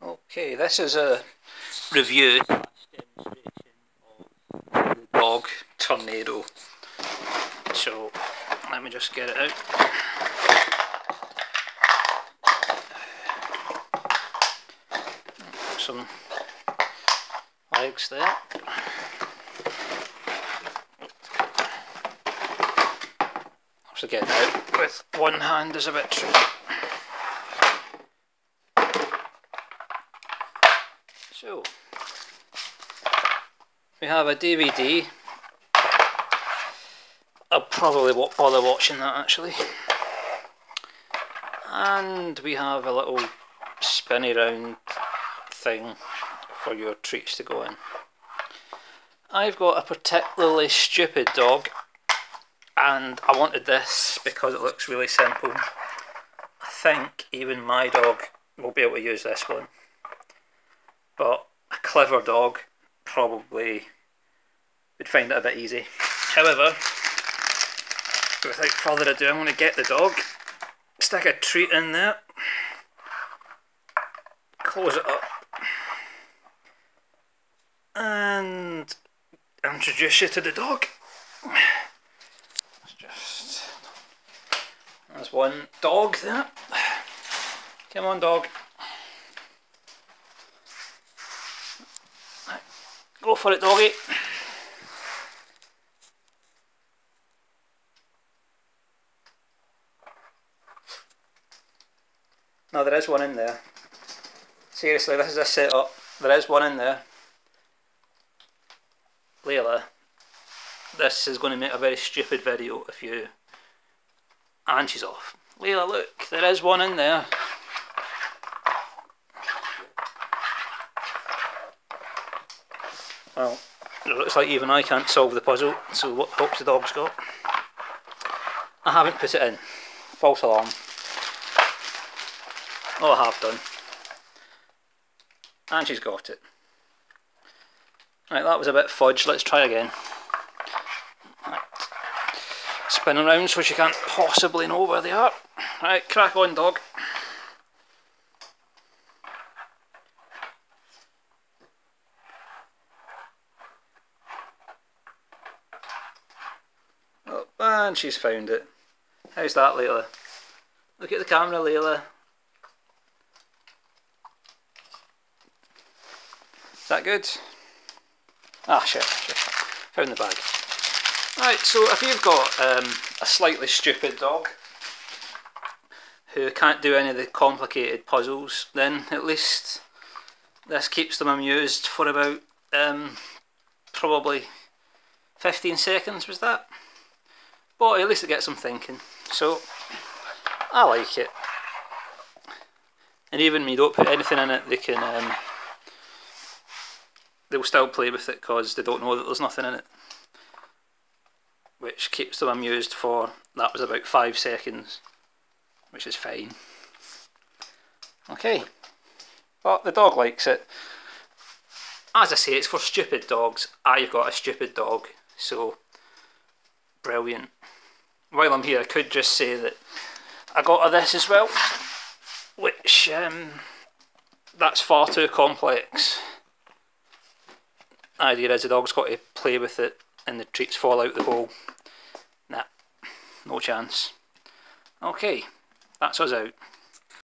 Okay, this is a review / demonstration of the dog Tornado. So let me just get it out. Some legs there. So getting out with one hand is a bit tricky. So we have a DVD. I probably won't bother watching that actually. And we have a little spinny round thing for your treats to go in. I've got a particularly stupid dog, and I wanted this because it looks really simple. I think even my dog will be able to use this one, but a clever dog probably would find it a bit easy. However, without further ado, I'm going to get the dog, stick a treat in there, close it up, and introduce you to the dog. There's one dog there. Come on, dog. Go for it, doggy. No, there is one in there. Seriously, this is a setup. There is one in there. Layla, this is going to make a very stupid video if you... And she's off. Layla, look, there is one in there. Well, it looks like even I can't solve the puzzle, so what hopes the dog's got. I haven't put it in. False alarm. Oh, I have done. And she's got it. Right, that was a bit fudge, let's try again. Right. Spin around so she can't possibly know where they are. Right, crack on, dog. Oh, and she's found it. How's that, Layla? Look at the camera, Layla. Is that good? Ah, shit. Found the bag. Right, so if you've got a slightly stupid dog who can't do any of the complicated puzzles, then at least this keeps them amused for about probably 15 seconds, was that? But at least it gets them thinking. So, I like it. And even when you don't put anything in it, they can... they'll still play with it because they don't know that there's nothing in it, which keeps them amused for, that was about 5 seconds, which is fine. Okay, but the dog likes it. As I say, it's for stupid dogs. I've got a stupid dog, so brilliant. While I'm here, I could just say that I got her this as well, which that's far too complex. Idea is the dog's got to play with it and the treats fall out the bowl. Nah, no chance. Okay, that's us out.